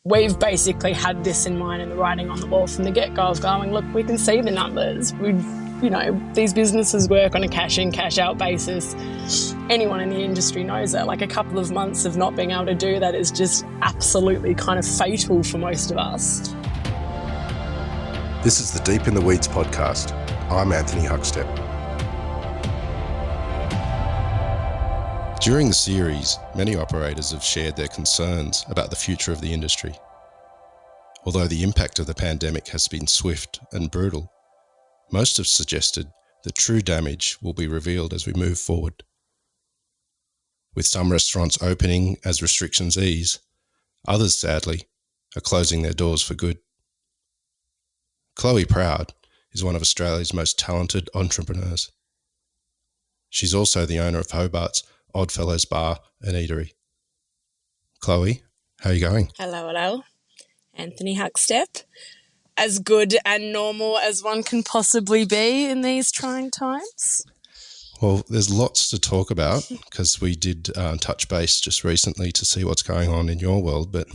we've basically had this in mind and the writing on the wall from the get-go of going, look, we can see the numbers. These businesses work on a cash-in, cash-out basis. Anyone in the industry knows that. Like, a couple of months of not being able to do that is just absolutely kind of fatal for most of us. This is the Deep in the Weeds podcast. I'm Anthony Huckstep. During the series, many operators have shared their concerns about the future of the industry. Although the impact of the pandemic has been swift and brutal, most have suggested that true damage will be revealed as we move forward. With some restaurants opening as restrictions ease, others, sadly, are closing their doors for good. Chloe Proud is one of Australia's most talented entrepreneurs. She's also the owner of Hobart's Oddfellows bar and eatery. Chloe, how are you going? Hello. Anthony Huckstep. As good and normal as one can possibly be in these trying times. Well, there's lots to talk about because we did touch base just recently to see what's going on in your world. But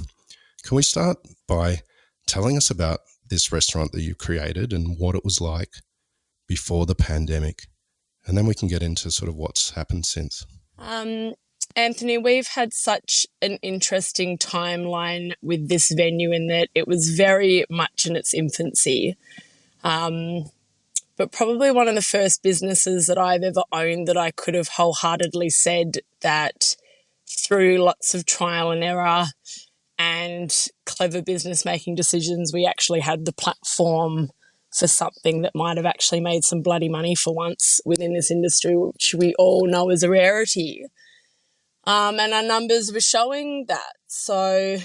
can we start by telling us about this restaurant that you created and what it was like before the pandemic? And then we can get into sort of what's happened since. Anthony, we've had such an interesting timeline with this venue in that it was very much in its infancy. But probably one of the first businesses that I've ever owned that I could have wholeheartedly said that through lots of trial and error and clever business making decisions, we actually had the platform for something that might have actually made some bloody money for once within this industry, which we all know is a rarity. And our numbers were showing that. So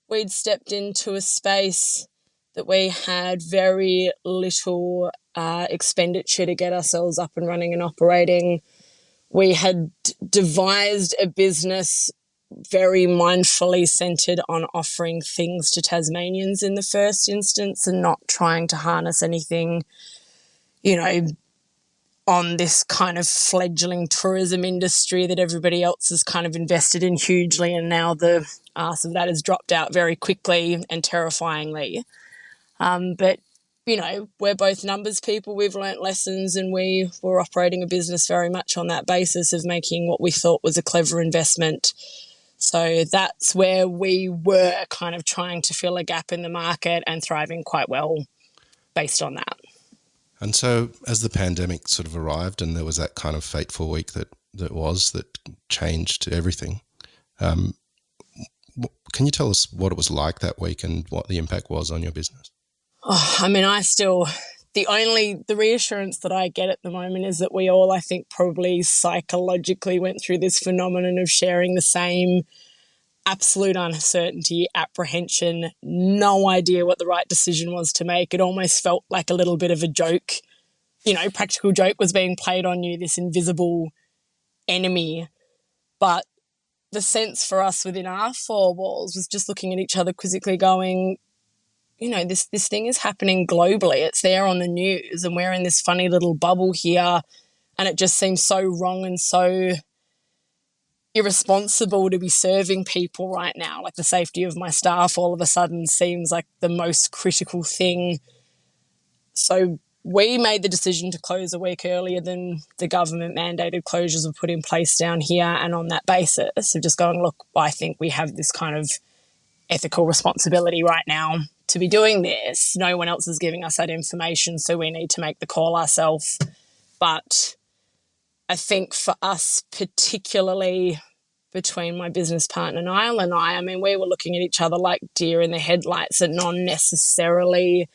we'd stepped into a space that we had very little expenditure to get ourselves up and running and operating. We had devised a business very mindfully centred on offering things to Tasmanians in the first instance and not trying to harness anything, on this kind of fledgling tourism industry that everybody else has kind of invested in hugely, and now the arse of that has dropped out very quickly and terrifyingly. But we're both numbers people. We've learnt lessons and we were operating a business very much on that basis of making what we thought was a clever investment. So that's where we were kind of trying to fill a gap in the market and thriving quite well based on that. And so as the pandemic sort of arrived and there was that kind of fateful week that changed everything, can you tell us what it was like that week and what the impact was on your business? The reassurance that I get at the moment is that we all, I think, probably psychologically went through this phenomenon of sharing the same absolute uncertainty, apprehension, no idea what the right decision was to make. It almost felt like a little bit of a joke. Practical joke was being played on you, this invisible enemy. But the sense for us within our four walls was just looking at each other quizzically going, this thing is happening globally. It's there on the news and we're in this funny little bubble here, and it just seems so wrong and so irresponsible to be serving people right now. Like, the safety of my staff all of a sudden seems like the most critical thing. So we made the decision to close a week earlier than the government mandated closures were put in place down here, and on that basis of just going, look, I think we have this kind of ethical responsibility right now to be doing this. No one else is giving us that information, so we need to make the call ourselves. But I think for us, particularly between my business partner Niall and I mean, we were looking at each other like deer in the headlights, and not necessarily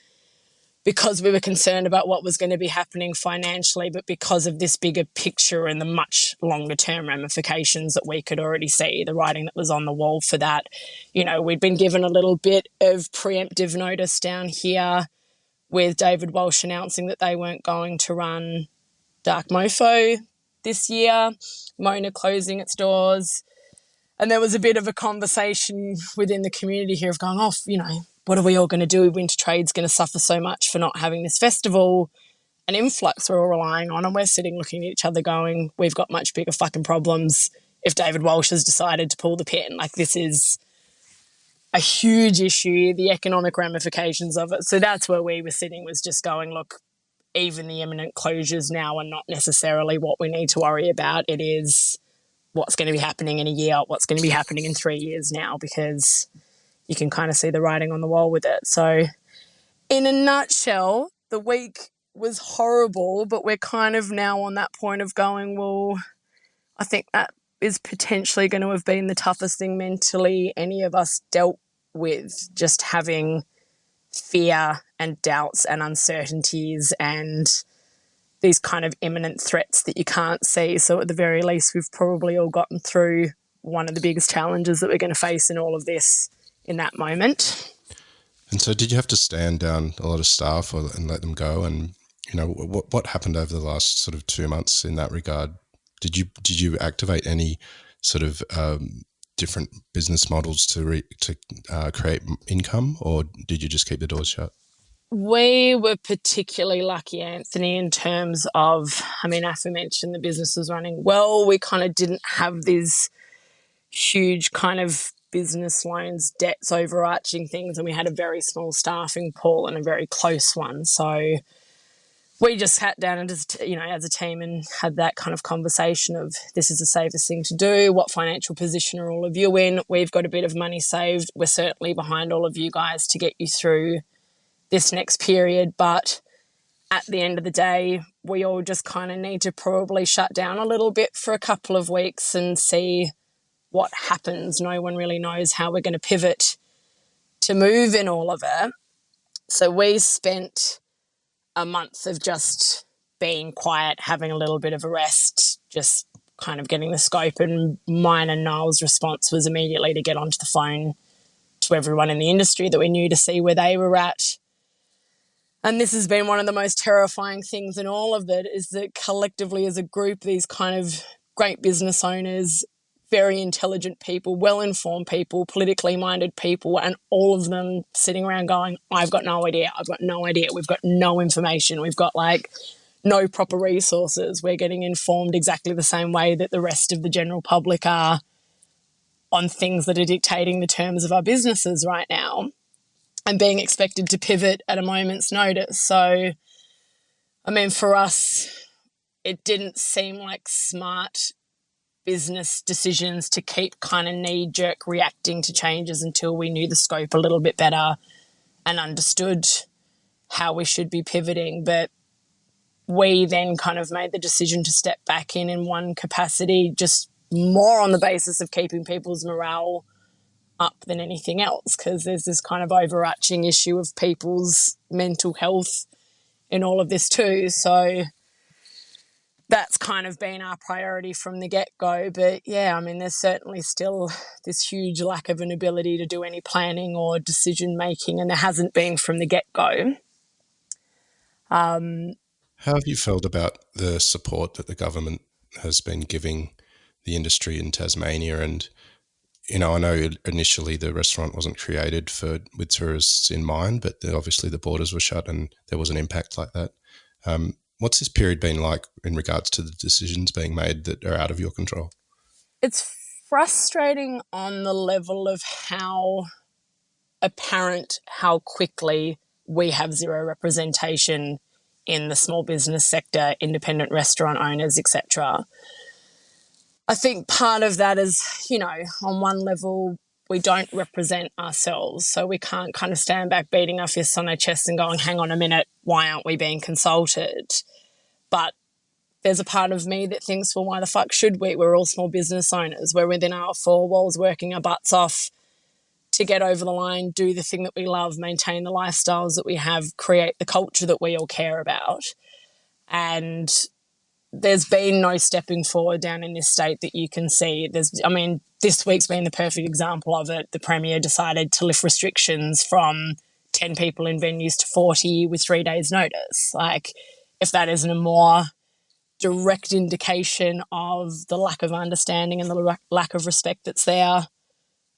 because we were concerned about what was going to be happening financially, but because of this bigger picture and the much longer term ramifications that we could already see, the writing that was on the wall for that. We'd been given a little bit of preemptive notice down here with David Walsh announcing that they weren't going to run Dark Mofo this year, Mona closing its doors. And there was a bit of a conversation within the community here of going, what are we all going to do? Winter Trade's going to suffer so much for not having this festival. An influx we're all relying on, and we're sitting looking at each other going, we've got much bigger fucking problems if David Walsh has decided to pull the pin. Like, this is a huge issue, the economic ramifications of it. So that's where we were sitting, was just going, look, even the imminent closures now are not necessarily what we need to worry about. It is what's going to be happening in a year, what's going to be happening in 3 years now, because you can kind of see the writing on the wall with it. So in a nutshell, the week was horrible, but we're kind of now on that point of going, well, I think that is potentially going to have been the toughest thing mentally any of us dealt with, just having fear and doubts and uncertainties and these kind of imminent threats that you can't see. So at the very least, we've probably all gotten through one of the biggest challenges that we're going to face in all of this in that moment. And so did you have to stand down a lot of staff and let them go? And, you know, what happened over the last sort of 2 months in that regard? Did you activate any sort of different business models to create income, or did you just keep the doors shut? We were particularly lucky, Anthony, in terms of, I mean, aforementioned, the business was running well. We kind of didn't have these huge kind of business loans, debts, overarching things, and we had a very small staffing pool and a very close one. So we just sat down and just, you know, as a team, and had that kind of conversation of, this is the safest thing to do. What financial position are all of you in? We've got a bit of money saved. We're certainly behind all of you guys to get you through this next period. But at the end of the day, we all just kind of need to probably shut down a little bit for a couple of weeks and see what happens. No one really knows how we're going to pivot to move in all of it. So we spent a month of just being quiet, having a little bit of a rest, just kind of getting the scope. And mine and Niall's response was immediately to get onto the phone to everyone in the industry that we knew to see where they were at. And this has been one of the most terrifying things in all of it, is that collectively as a group, these kind of great business owners, very intelligent people, well-informed people, politically minded people, and all of them sitting around going, I've got no idea, we've got no information, we've got like no proper resources, we're getting informed exactly the same way that the rest of the general public are on things that are dictating the terms of our businesses right now, and being expected to pivot at a moment's notice. So, I mean, for us, it didn't seem like smart business decisions to keep kind of knee-jerk reacting to changes until we knew the scope a little bit better and understood how we should be pivoting. But we then kind of made the decision to step back in one capacity, just more on the basis of keeping people's morale up than anything else, because there's this kind of overarching issue of people's mental health in all of this too. So that's kind of been our priority from the get-go. But yeah, I mean, there's certainly still this huge lack of an ability to do any planning or decision making, and there hasn't been from the get-go. How have you felt about the support that the government has been giving the industry in Tasmania? And, you know, I know initially the restaurant wasn't created with tourists in mind, but obviously the borders were shut and there was an impact like that. What's this period been like in regards to the decisions being made that are out of your control? It's frustrating on the level of how apparent how quickly we have zero representation in the small business sector, independent restaurant owners, etc. I think part of that is, you know, on one level, we don't represent ourselves. So we can't kind of stand back beating our fists on our chest and going, hang on a minute, why aren't we being consulted? But there's a part of me that thinks, well, why the fuck should we? We're all small business owners. We're within our four walls working our butts off to get over the line, do the thing that we love, maintain the lifestyles that we have, create the culture that we all care about. And there's been no stepping forward down in this state that you can see. This week's been the perfect example of it. The Premier decided to lift restrictions from 10 people in venues to 40 with 3 days' notice. Like, if that isn't a more direct indication of the lack of understanding and the lack of respect that's there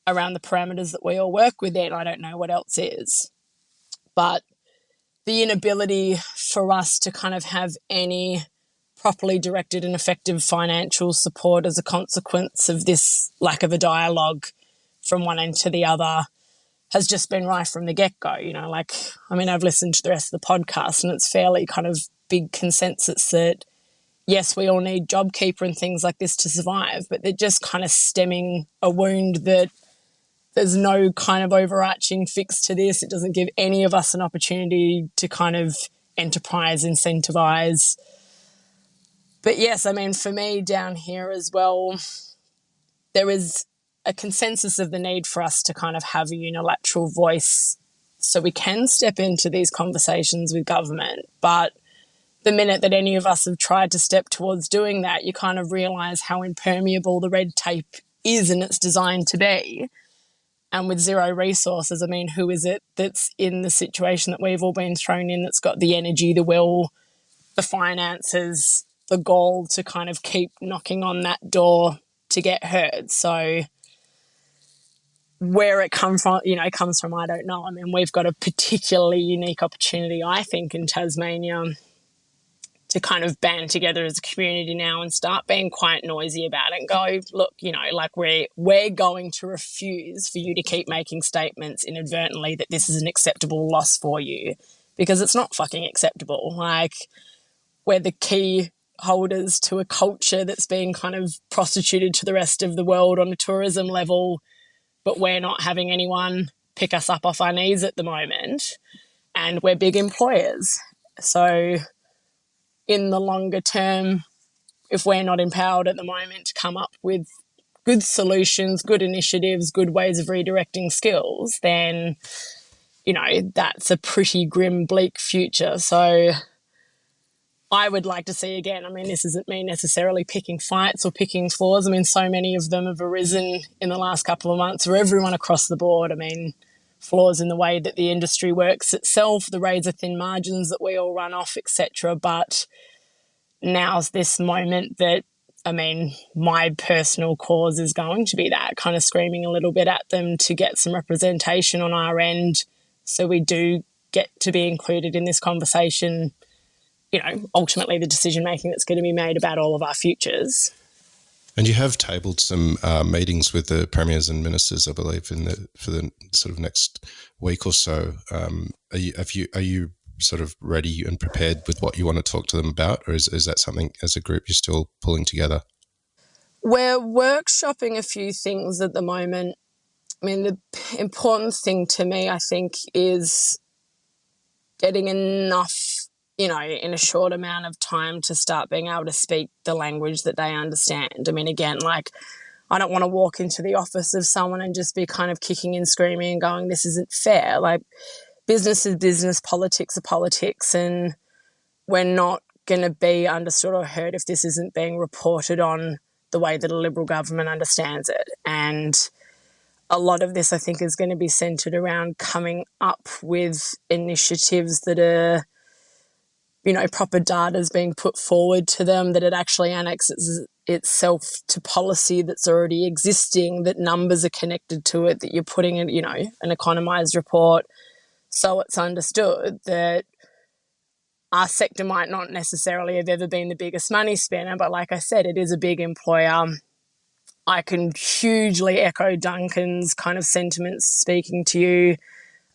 around the parameters that we all work within, I don't know what else is. But the inability for us to kind of have any properly directed and effective financial support as a consequence of this lack of a dialogue from one end to the other has just been right from the get-go. You know, like, I mean, I've listened to the rest of the podcast and it's fairly kind of big consensus that, yes, we all need JobKeeper and things like this to survive, but they're just kind of stemming a wound that there's no kind of overarching fix to this. It doesn't give any of us an opportunity to kind of enterprise, incentivize. But yes, I mean, for me down here as well, there is a consensus of the need for us to kind of have a unilateral voice so we can step into these conversations with government. But the minute that any of us have tried to step towards doing that, you kind of realise how impermeable the red tape is and it's designed to be. And with zero resources, I mean, who is it that's in the situation that we've all been thrown in that's got the energy, the will, the finances, the gall to kind of keep knocking on that door to get heard? So where it comes from, I don't know. I mean, we've got a particularly unique opportunity, I think, in Tasmania to kind of band together as a community now and start being quite noisy about it and go, look, like we're going to refuse for you to keep making statements inadvertently that this is an acceptable loss for you, because it's not fucking acceptable. Like, we're the key holders to a culture that's being kind of prostituted to the rest of the world on a tourism level, but we're not having anyone pick us up off our knees at the moment, and we're big employers. So in the longer term, if we're not empowered at the moment to come up with good solutions, good initiatives, good ways of redirecting skills, then, that's a pretty grim, bleak future. So I would like to see, again, I mean, this isn't me necessarily picking fights or picking flaws. I mean, so many of them have arisen in the last couple of months for everyone across the board. I mean, flaws in the way that the industry works itself, the razor-thin margins that we all run off, etc. But now's this moment that, I mean, my personal cause is going to be that, kind of screaming a little bit at them to get some representation on our end so we do get to be included in this conversation, ultimately the decision-making that's going to be made about all of our futures. And you have tabled some meetings with the premiers and ministers, I believe, for the sort of next week or so. Are you sort of ready and prepared with what you want to talk to them about, or is that something as a group you're still pulling together? We're workshopping a few things at the moment. I mean, the important thing to me, I think, is getting enough, in a short amount of time to start being able to speak the language that they understand. I mean, again, like, I don't want to walk into the office of someone and just be kind of kicking and screaming and going, this isn't fair. Like, business is business, politics are politics, and we're not going to be understood or heard if this isn't being reported on the way that a Liberal government understands it. And a lot of this, I think, is going to be centred around coming up with initiatives that are, proper data is being put forward to them, that it actually annexes itself to policy that's already existing, that numbers are connected to it, that you're putting in, an economised report, so it's understood that our sector might not necessarily have ever been the biggest money spinner, but like I said, it is a big employer. I can hugely echo Duncan's kind of sentiments speaking to you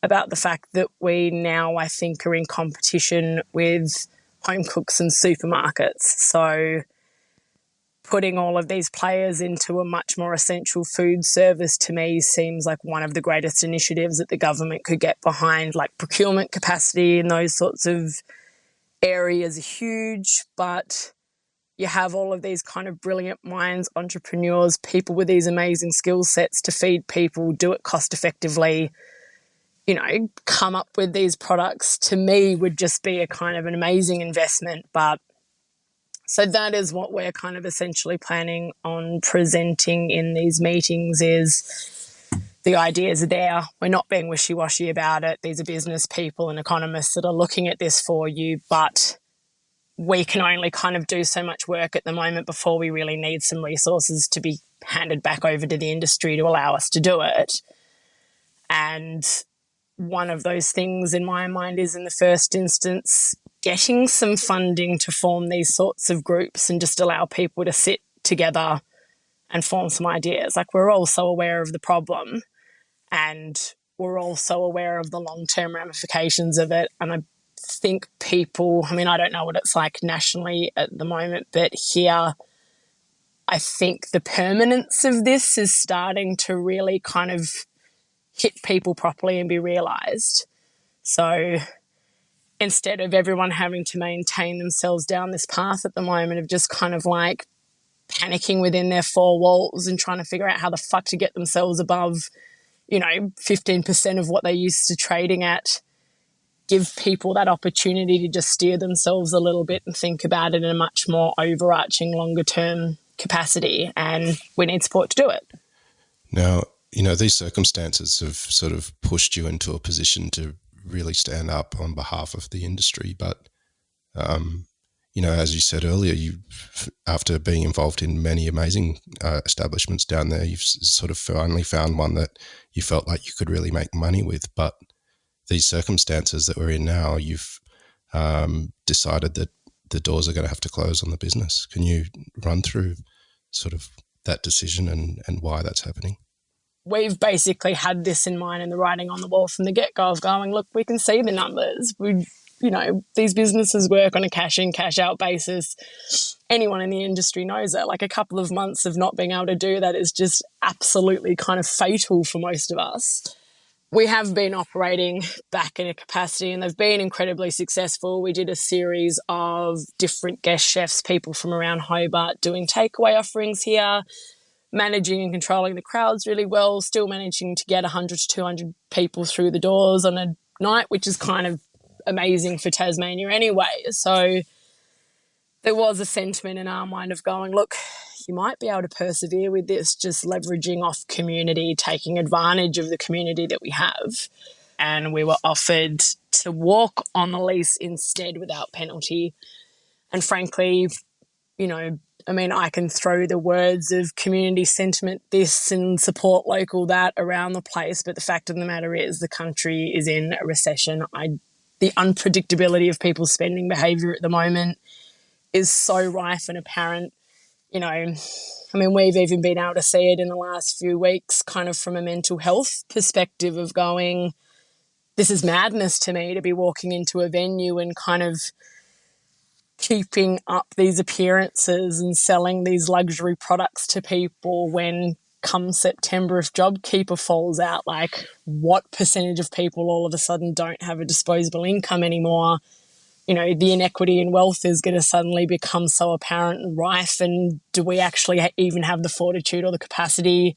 about the fact that we now, I think, are in competition with home cooks and supermarkets. So putting all of these players into a much more essential food service, to me, seems like one of the greatest initiatives that the government could get behind. Like, procurement capacity in those sorts of areas are huge, but you have all of these kind of brilliant minds, entrepreneurs, people with these amazing skill sets to feed people, do it cost effectively, come up with these products, to me, would just be a kind of an amazing investment. But so that is what we're kind of essentially planning on presenting in these meetings. Is the ideas are there. We're not being wishy-washy about it. These are business people and economists that are looking at this for you, but we can only kind of do so much work at the moment before we really need some resources to be handed back over to the industry to allow us to do it. And one of those things in my mind is, in the first instance, getting some funding to form these sorts of groups and just allow people to sit together and form some ideas. Like, we're all so aware of the problem and we're also aware of the long-term ramifications of it. And I think people, I mean, I don't know what it's like nationally at the moment, but here I think the permanence of this is starting to really kind of hit people properly and be realised. So instead of everyone having to maintain themselves down this path at the moment of just kind of like panicking within their four walls and trying to figure out how the fuck to get themselves above, 15% of what they used to trading at, give people that opportunity to just steer themselves a little bit and think about it in a much more overarching, longer term capacity. And we need support to do it. Now, these circumstances have sort of pushed you into a position to really stand up on behalf of the industry. But, as you said earlier, after being involved in many amazing establishments down there, you've sort of finally found one that you felt like you could really make money with. But these circumstances that we're in now, you've decided that the doors are going to have to close on the business. Can you run through sort of that decision and why that's happening? We've basically had this in mind and the writing on the wall from the get-go of going, look, we can see the numbers. These businesses work on a cash-in, cash-out basis. Anyone in the industry knows that. Like, a couple of months of not being able to do that is just absolutely kind of fatal for most of us. We have been operating back in a capacity and they've been incredibly successful. We did a series of different guest chefs, people from around Hobart, doing takeaway offerings here, managing and controlling the crowds really well, still managing to get 100 to 200 people through the doors on a night, which is kind of amazing for Tasmania anyway. So there was a sentiment in our mind of going, look, you might be able to persevere with this, just leveraging off community, taking advantage of the community that we have. And we were offered to walk on the lease instead without penalty. And frankly, I can throw the words of community sentiment this and support local that around the place, but the fact of the matter is the country is in a recession. The unpredictability of people's spending behaviour at the moment is so rife and apparent. We've even been able to see it in the last few weeks, kind of from a mental health perspective of going, this is madness to me to be walking into a venue and kind of keeping up these appearances and selling these luxury products to people when come September, if JobKeeper falls out, like, what percentage of people all of a sudden don't have a disposable income anymore? The inequity in wealth is going to suddenly become so apparent and rife, and do we actually even have the fortitude or the capacity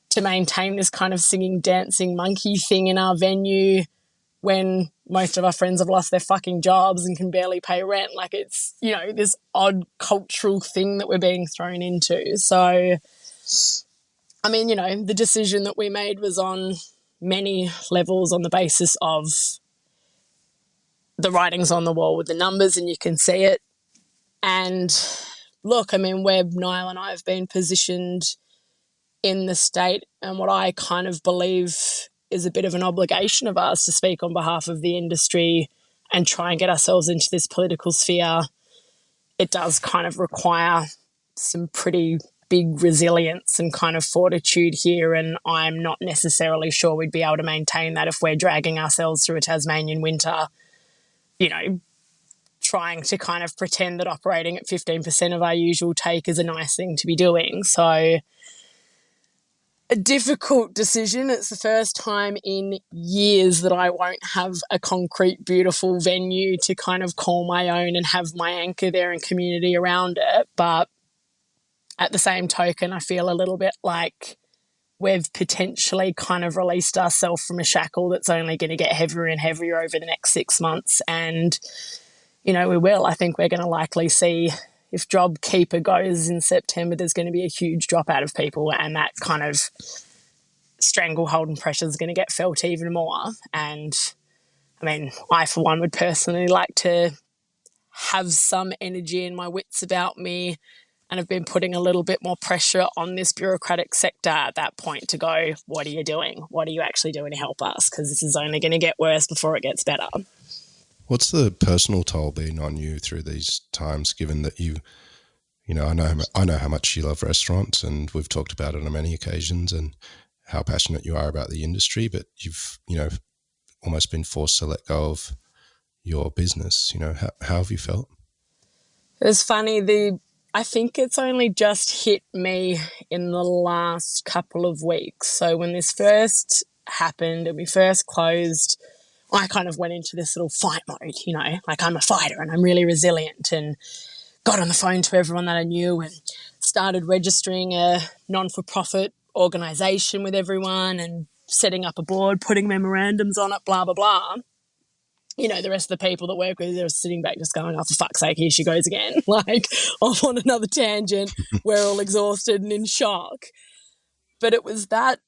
to maintain this kind of singing, dancing monkey thing in our venue when most of our friends have lost their fucking jobs and can barely pay rent? Like, it's, this odd cultural thing that we're being thrown into. So, the decision that we made was on many levels on the basis of the writing's on the wall with the numbers and you can see it. And look, where Niall and I have been positioned in the state and what I kind of believe is a bit of an obligation of ours to speak on behalf of the industry and try and get ourselves into this political sphere, it does kind of require some pretty big resilience and kind of fortitude here, and I'm not necessarily sure we'd be able to maintain that if we're dragging ourselves through a Tasmanian winter, trying to kind of pretend that operating at 15% of our usual take is a nice thing to be doing. So a difficult decision. It's the first time in years that I won't have a concrete, beautiful venue to kind of call my own and have my anchor there and community around it. But at the same token, I feel a little bit like we've potentially kind of released ourselves from a shackle that's only going to get heavier and heavier over the next 6 months. And, we will. I think we're going to likely see, if JobKeeper goes in September, there's going to be a huge drop out of people, and that kind of stranglehold and pressure is going to get felt even more. And, I, for one, would personally like to have some energy and my wits about me, and have been putting a little bit more pressure on this bureaucratic sector at that point to go, what are you doing? What are you actually doing to help us? Because this is only going to get worse before it gets better. What's the personal toll been on you through these times, given that I know how much you love restaurants, and we've talked about it on many occasions, and how passionate you are about the industry, but you've, you know, almost been forced to let go of your business. You know, how have you felt? It was funny. I think it's only just hit me in the last couple of weeks. So when this first happened and we first closed, I kind of went into this little fight mode, you know, like I'm a fighter and I'm really resilient, and got on the phone to everyone that I knew and started registering a non-for-profit organisation with everyone and setting up a board, putting memorandums on it, blah, blah, blah. You know, the rest of the people that work with, they're sitting back just going, oh, for fuck's sake, here she goes again. Like, off on another tangent. We're all exhausted and in shock. But it was that,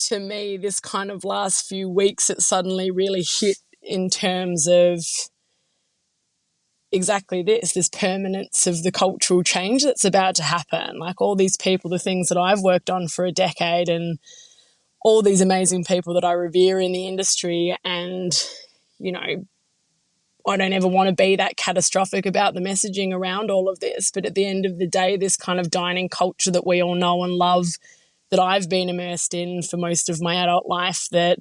to me, this kind of last few weeks, it suddenly really hit in terms of exactly this permanence of the cultural change that's about to happen. Like, all these people, the things that I've worked on for a decade, and all these amazing people that I revere in the industry, and, you know, I don't ever want to be that catastrophic about the messaging around all of this. But at the end of the day, this kind of dining culture that we all know and love, that I've been immersed in for most of my adult life, that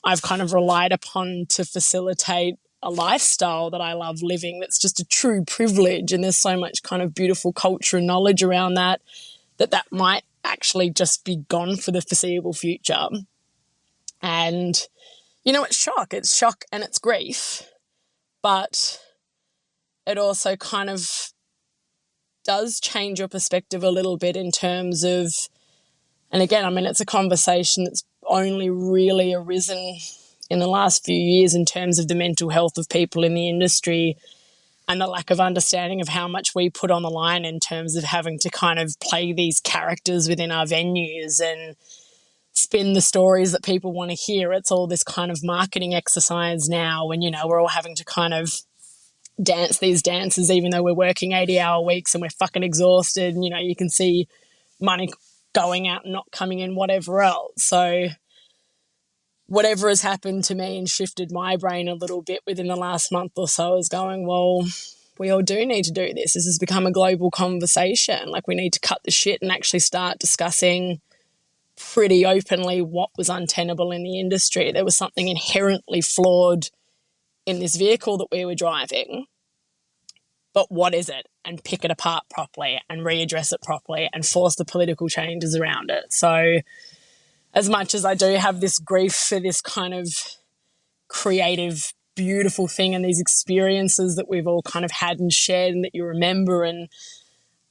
I've kind of relied upon to facilitate a lifestyle that I love living, that's just a true privilege. And there's so much kind of beautiful culture and knowledge around that might actually just be gone for the foreseeable future. And, you know, it's shock and it's grief. But it also kind of does change your perspective a little bit in terms of, and again, I mean, it's a conversation that's only really arisen in the last few years in terms of the mental health of people in the industry and the lack of understanding of how much we put on the line in terms of having to kind of play these characters within our venues and spin the stories that people want to hear. It's all this kind of marketing exercise now, and, you know, we're all having to kind of dance these dances even though we're working 80-hour weeks and we're fucking exhausted, and, you know, you can see money going out and not coming in, whatever else. So whatever has happened to me and shifted my brain a little bit within the last month or so is going, well, we all do need to do this. This has become a global conversation. Like, we need to cut the shit and actually start discussing pretty openly what was untenable in the industry. There was something inherently flawed in this vehicle that we were driving, but what is it? And pick it apart properly and readdress it properly and force the political changes around it. So as much as I do have this grief for this kind of creative, beautiful thing and these experiences that we've all kind of had and shared and that you remember, and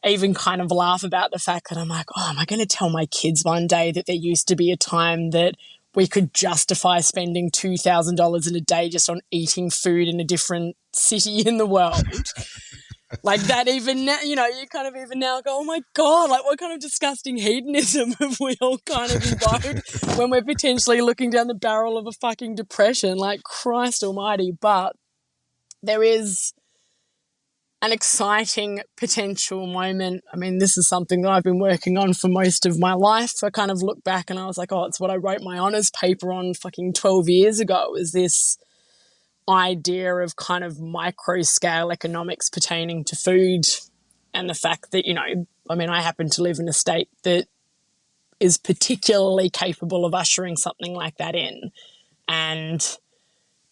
even kind of laugh about the fact that I'm like, oh, am I going to tell my kids one day that there used to be a time that we could justify spending $2,000 in a day just on eating food in a different city in the world? Like, that, even now, you know, you kind of even now go, oh my God, like, what kind of disgusting hedonism have we all kind of imbibed when we're potentially looking down the barrel of a fucking depression? Like, Christ almighty. But there is an exciting potential moment. I mean, this is something that I've been working on for most of my life. I kind of look back and I was like, oh, it's what I wrote my honours paper on fucking 12 years ago, is this idea of kind of micro scale economics pertaining to food, and the fact that, you know, I mean, I happen to live in a state that is particularly capable of ushering something like that in. And,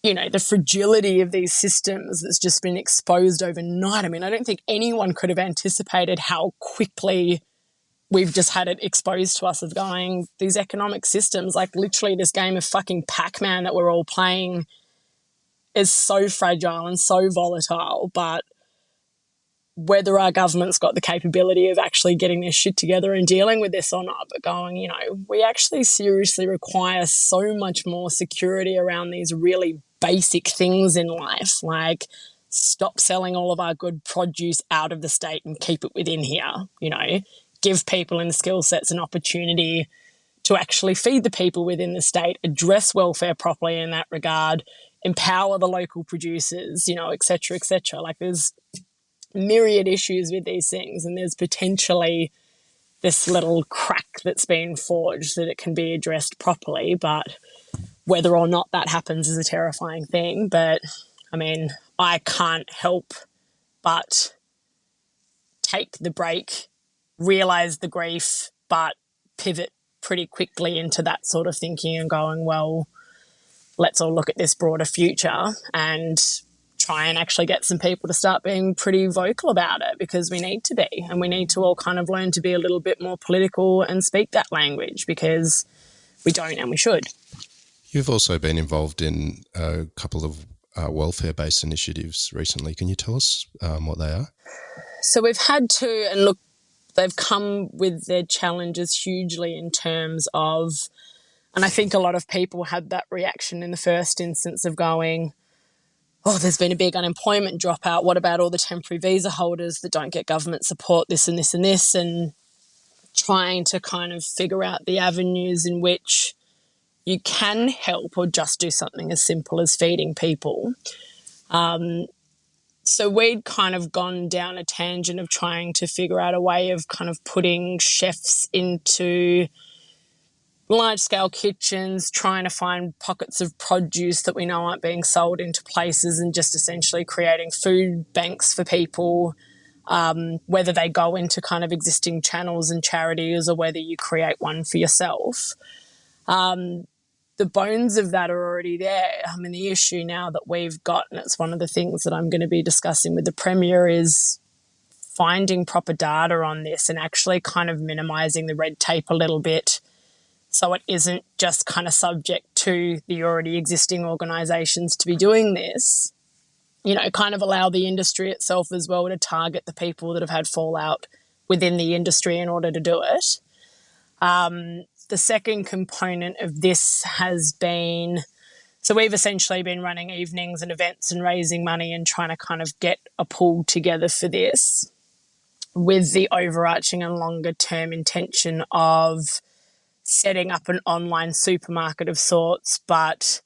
you know, the fragility of these systems that's just been exposed overnight. I mean, I don't think anyone could have anticipated how quickly we've just had it exposed to us, of going, these economic systems, like literally this game of fucking Pac-Man that we're all playing, is so fragile and so volatile. But whether our government's got the capability of actually getting their shit together and dealing with this or not, but going, you know, we actually seriously require so much more security around these really basic things in life, like stop selling all of our good produce out of the state and keep it within here, you know, give people in skill sets an opportunity to actually feed the people within the state, address welfare properly in that regard, empower the local producers, you know, et cetera, et cetera. Like, there's myriad issues with these things, and there's potentially this little crack that's been forged that it can be addressed properly. But whether or not that happens is a terrifying thing. But I mean, I can't help but take the break, realize the grief, but pivot pretty quickly into that sort of thinking and going, well, let's all look at this broader future and try and actually get some people to start being pretty vocal about it, because we need to be, and we need to all kind of learn to be a little bit more political and speak that language, because we don't and we should. You've also been involved in a couple of welfare-based initiatives recently. Can you tell us what they are? So we've had to, and look, they've come with their challenges hugely in terms of, and I think a lot of people had that reaction in the first instance of going, oh, there's been a big unemployment dropout. What about all the temporary visa holders that don't get government support, this and this and this, and trying to kind of figure out the avenues in which you can help or just do something as simple as feeding people. So we'd kind of gone down a tangent of trying to figure out a way of kind of putting chefs into large-scale kitchens, trying to find pockets of produce that we know aren't being sold into places, and just essentially creating food banks for people, whether they go into kind of existing channels and charities or whether you create one for yourself. The bones of that are already there. I mean, the issue now that we've got, and it's one of the things that I'm going to be discussing with the Premier, is finding proper data on this and actually kind of minimising the red tape a little bit, so it isn't just kind of subject to the already existing organisations to be doing this. You know, kind of allow the industry itself as well to target the people that have had fallout within the industry in order to do it. The second component of this has been, so we've essentially been running evenings and events and raising money and trying to kind of get a pool together for this, with the overarching and longer term intention of setting up an online supermarket of sorts, but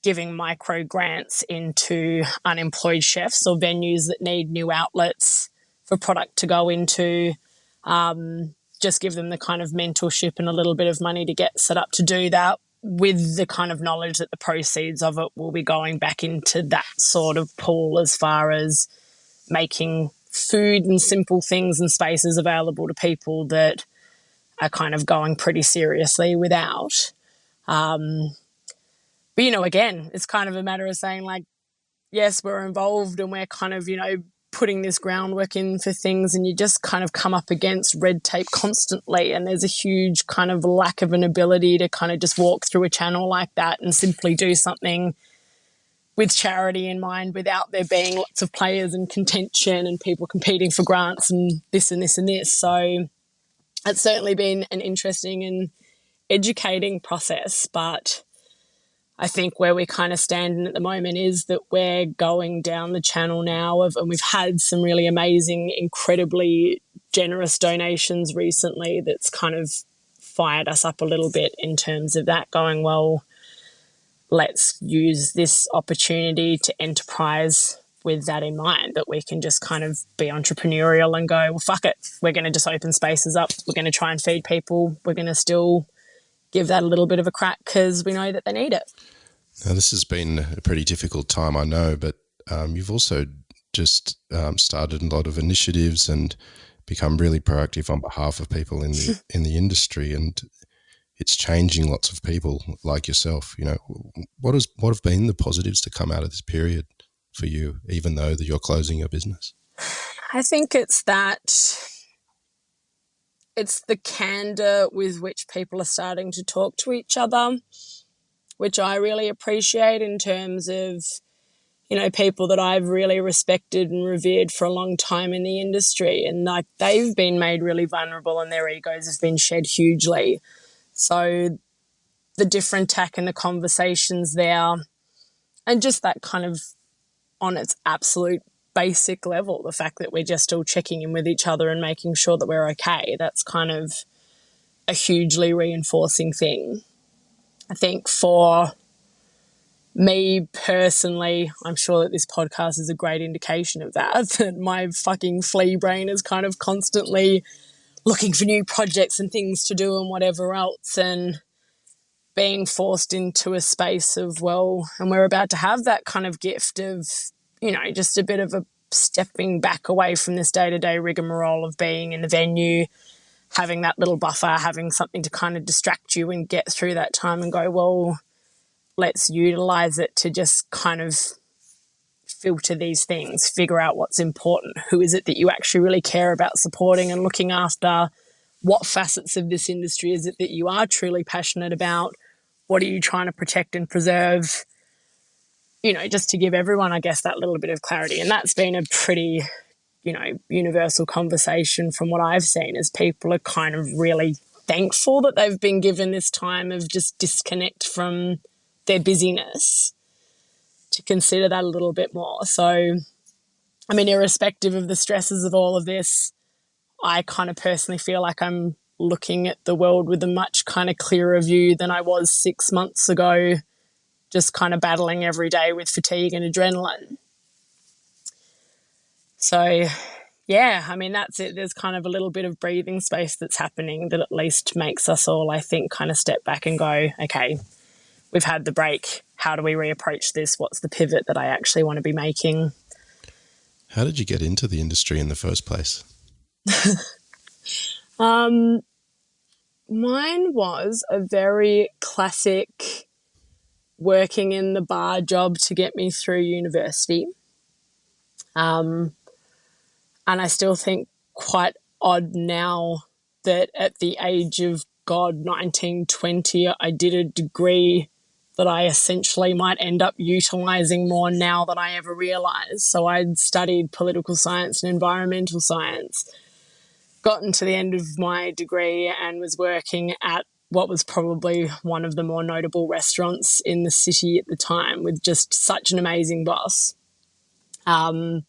giving micro grants into unemployed chefs or venues that need new outlets for product to go into. Just give them the kind of mentorship and a little bit of money to get set up to do that, with the kind of knowledge that the proceeds of it will be going back into that sort of pool, as far as making food and simple things and spaces available to people that are kind of going pretty seriously without. But, you know, again, it's kind of a matter of saying, like, yes, we're involved and we're kind of, you know, putting this groundwork in for things, and you just kind of come up against red tape constantly, and there's a huge kind of lack of an ability to kind of just walk through a channel like that and simply do something with charity in mind without there being lots of players and contention and people competing for grants and this and this and this. So it's certainly been an interesting and educating process, but I think where we're kind of standing at the moment is that we're going down the channel now of, and we've had some really amazing, incredibly generous donations recently that's kind of fired us up a little bit in terms of that, going, well, let's use this opportunity to enterprise with that in mind, that we can just kind of be entrepreneurial and go, well, fuck it, we're going to just open spaces up, we're going to try and feed people, we're going to still give that a little bit of a crack because we know that they need it. Now, this has been a pretty difficult time, I know, but you've also just started a lot of initiatives and become really proactive on behalf of people in the industry, and it's changing lots of people like yourself. You know, what have been the positives to come out of this period for you, even though that you're closing your business? I think it's the candor with which people are starting to talk to each other, which I really appreciate, in terms of, you know, people that I've really respected and revered for a long time in the industry, and like they've been made really vulnerable and their egos have been shed hugely. So the different tack in the conversations there, and just that kind of on its absolute basic level, the fact that we're just all checking in with each other and making sure that we're okay, that's kind of a hugely reinforcing thing. I think for me personally, I'm sure that this podcast is a great indication of that my fucking flea brain is kind of constantly looking for new projects and things to do and whatever else, and being forced into a space of, well, and we're about to have that kind of gift of, you know, just a bit of a stepping back away from this day-to-day rigmarole of being in the venue, having that little buffer, having something to kind of distract you and get through that time and go, well, let's utilize it to just kind of filter these things, figure out what's important. Who is it that you actually really care about supporting and looking after? What facets of this industry is it that you are truly passionate about? What are you trying to protect and preserve? You know, just to give everyone, I guess, that little bit of clarity. And that's been a pretty, you know, universal conversation from what I've seen, is people are kind of really thankful that they've been given this time of just disconnect from their busyness to consider that a little bit more. So, I mean, irrespective of the stresses of all of this, I kind of personally feel like I'm looking at the world with a much kind of clearer view than I was 6 months ago, just kind of battling every day with fatigue and adrenaline. So, yeah, I mean, that's it. There's kind of a little bit of breathing space that's happening that at least makes us all, I think, kind of step back and go, okay, we've had the break. How do we reapproach this? What's the pivot that I actually want to be making? How did you get into the industry in the first place? Mine was a very classic working in the bar job to get me through university. And I still think quite odd now that at the age of, 19, 20, I did a degree that I essentially might end up utilising more now than I ever realised. So I'd studied political science and environmental science, gotten to the end of my degree and was working at what was probably one of the more notable restaurants in the city at the time, with just such an amazing boss. And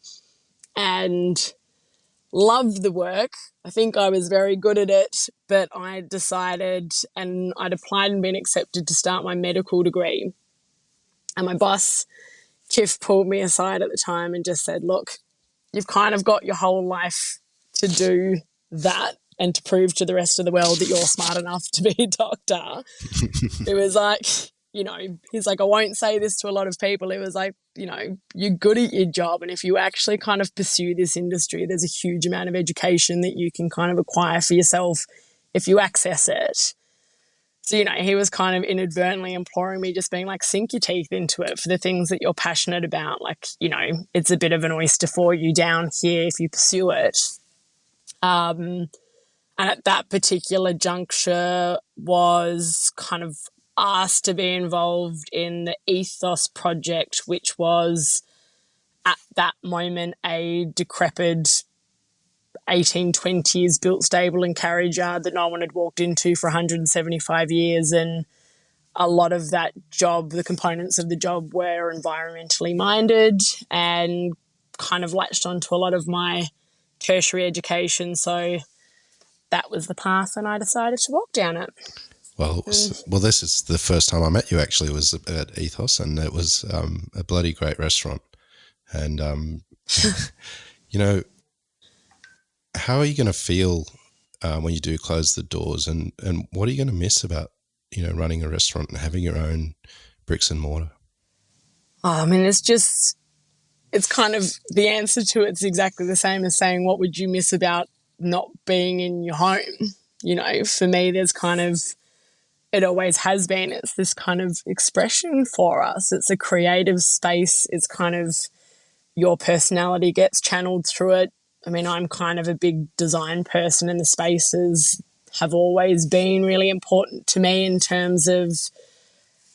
loved the work. I think I was very good at it, but I decided, and I'd applied and been accepted to start my medical degree. And my boss, Kif, pulled me aside at the time and just said, look, you've kind of got your whole life to do that and to prove to the rest of the world that you're smart enough to be a doctor. It was like, you know, he's like, I won't say this to a lot of people. It was like, you know, you're good at your job. And if you actually kind of pursue this industry, there's a huge amount of education that you can kind of acquire for yourself if you access it. So, you know, he was kind of inadvertently imploring me, just being like, sink your teeth into it for the things that you're passionate about. Like, you know, it's a bit of an oyster for you down here if you pursue it. And at that particular juncture was kind of asked to be involved in the Ethos project, which was at that moment a decrepit 1820s built stable and carriage yard that no one had walked into for 175 years. And a lot of that job, the components of the job, were environmentally minded and kind of latched onto a lot of my tertiary education. So that was the path, and I decided to walk down it. Well, this is the first time I met you, actually, was at Ethos, and it was a bloody great restaurant. And, you know, how are you going to feel when you do close the doors, and what are you going to miss about, you know, running a restaurant and having your own bricks and mortar? Oh, I mean, it's kind of, the answer to it's exactly the same as saying, what would you miss about not being in your home? You know, for me, there's kind of, it always has been, it's this kind of expression for us. It's a creative space. It's kind of, your personality gets channeled through it. I mean, I'm kind of a big design person, and the spaces have always been really important to me in terms of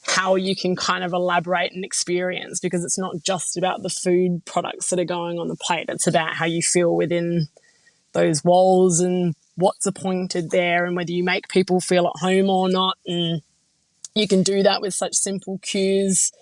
how you can kind of elaborate an experience, because it's not just about the food products that are going on the plate. It's about how you feel within those walls and what's appointed there and whether you make people feel at home or not. And you can do that with such simple cues.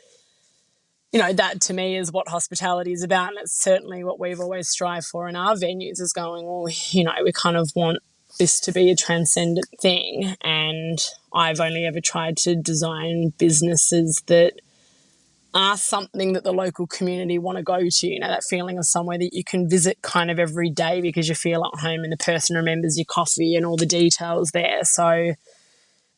You know, that to me is what hospitality is about. And it's certainly what we've always strived for in our venues, is going, well, you know, we kind of want this to be a transcendent thing. And I've only ever tried to design businesses that are something that the local community want to go to, you know, that feeling of somewhere that you can visit kind of every day because you feel at home and the person remembers your coffee and all the details there. So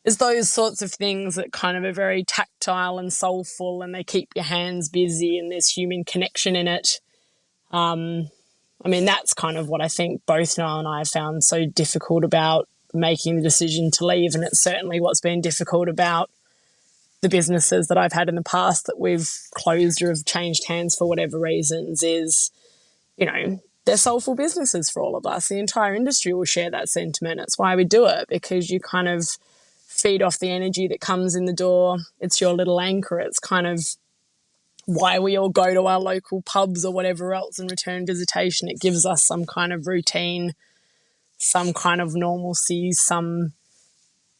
it's those sorts of things that kind of are very tactile and soulful, and they keep your hands busy and there's human connection in it. I mean, that's kind of what I think both Noah and I have found so difficult about making the decision to leave. And it's certainly what's been difficult about the businesses that I've had in the past that we've closed or have changed hands for whatever reasons is, you know, they're soulful businesses for all of us. The entire industry will share that sentiment. It's why we do it, because you kind of feed off the energy that comes in the door. It's your little anchor. It's kind of why we all go to our local pubs or whatever else and return visitation. It gives us some kind of routine, some kind of normalcy, some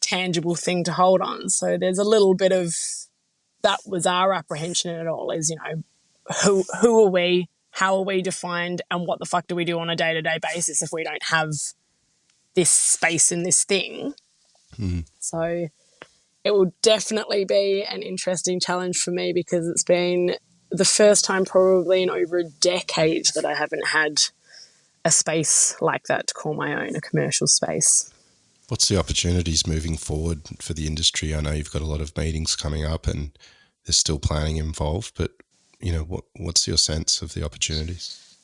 tangible thing to hold on. So there's a little bit of that was our apprehension in it all is, you know, who are we, how are we defined, and what the fuck do we do on a day-to-day basis if we don't have this space in this thing? So it will definitely be an interesting challenge for me, because it's been the first time probably in over a decade that I haven't had a space like that to call my own, a commercial space. What's the opportunities moving forward for the industry? I know you've got a lot of meetings coming up and there's still planning involved, but, you know, what's your sense of the opportunities?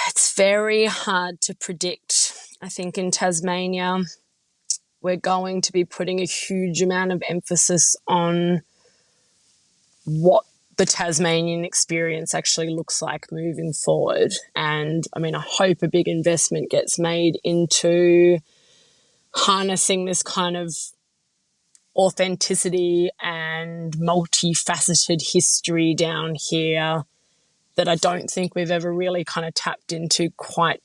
It's very hard to predict. I think in Tasmania, we're going to be putting a huge amount of emphasis on what the Tasmanian experience actually looks like moving forward. And I mean, I hope a big investment gets made into harnessing this kind of authenticity and multifaceted history down here that I don't think we've ever really kind of tapped into quite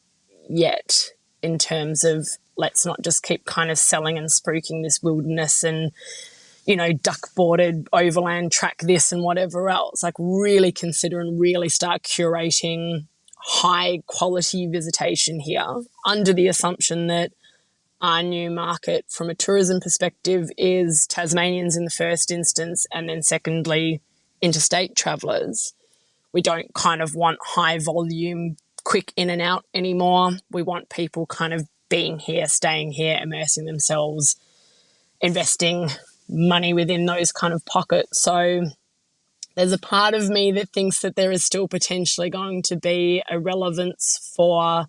yet, in terms of let's not just keep kind of selling and spruiking this wilderness and, you know, duck-boarded overland track this and whatever else. Like really consider and really start curating high-quality visitation here under the assumption that our new market from a tourism perspective is Tasmanians in the first instance, and then secondly, interstate travellers. We don't kind of want high volume, quick in and out anymore. We want people kind of being here, staying here, immersing themselves, investing money within those kind of pockets. So there's a part of me that thinks that there is still potentially going to be a relevance for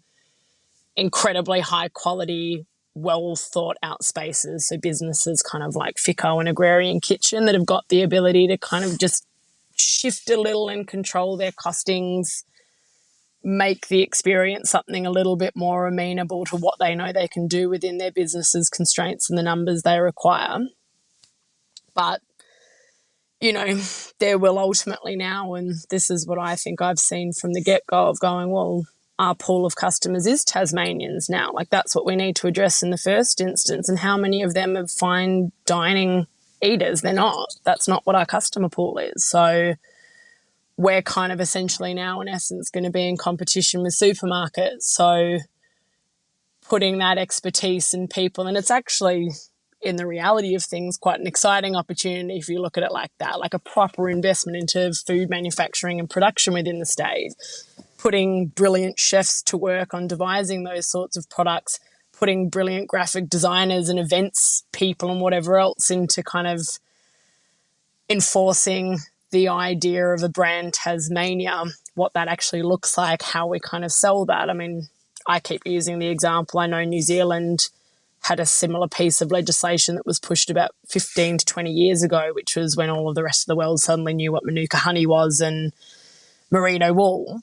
incredibly high quality, well thought out spaces. So businesses kind of like Fico and Agrarian Kitchen that have got the ability to kind of just shift a little and control their costings, make the experience something a little bit more amenable to what they know they can do within their business's constraints and the numbers they require. But, you know, there will ultimately now, and this is what I think I've seen from the get-go of going, well, our pool of customers is Tasmanians now. Like that's what we need to address in the first instance. And how many of them are fine dining eaters? They're not. That's not what our customer pool is. So we're kind of essentially now in essence going to be in competition with supermarkets. So putting that expertise in people, and it's actually in the reality of things quite an exciting opportunity if you look at it like that, like a proper investment into food manufacturing and production within the state, putting brilliant chefs to work on devising those sorts of products, putting brilliant graphic designers and events people and whatever else into kind of enforcing the idea of a brand Tasmania, what that actually looks like, how we kind of sell that. I mean, I keep using the example. I know New Zealand had a similar piece of legislation that was pushed about 15 to 20 years ago, which was when all of the rest of the world suddenly knew what Manuka honey was and merino wool.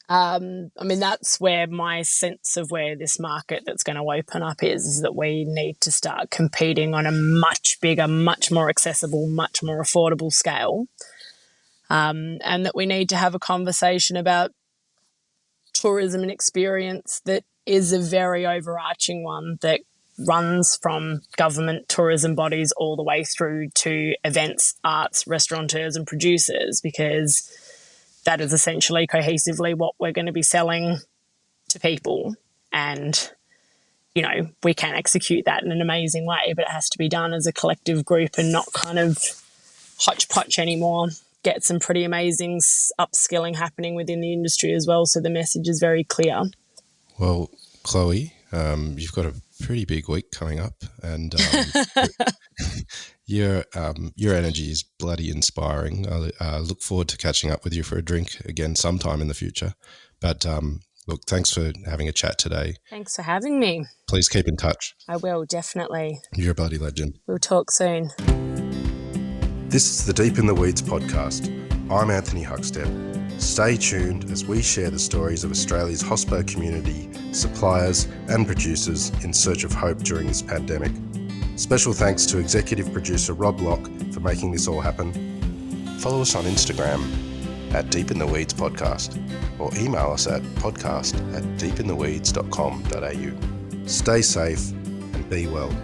I mean, that's where my sense of where this market that's going to open up is that we need to start competing on a much bigger, much more accessible, much more affordable scale. And that we need to have a conversation about tourism and experience that is a very overarching one that runs from government tourism bodies all the way through to events, arts, restaurateurs and producers, because that is essentially cohesively what we're going to be selling to people. And, you know, we can execute that in an amazing way, but it has to be done as a collective group and not kind of hodgepodge anymore. Get some pretty amazing upskilling happening within the industry as well, so the message is very clear. Well, Chloe, you've got a pretty big week coming up, and your energy is bloody inspiring. I look forward to catching up with you for a drink again sometime in the future. But Look, thanks for having a chat today. Thanks for having me. Please keep in touch. I will, definitely. You're a bloody legend. We'll talk soon. This is the Deep in the Weeds podcast. I'm Anthony Huckstep. Stay tuned as we share the stories of Australia's hospo community, suppliers and producers in search of hope during this pandemic. Special thanks to executive producer Rob Locke for making this all happen. Follow us on Instagram at Deep in the Weeds Podcast or email us at podcast@deepintheweeds.com.au. Stay safe and be well.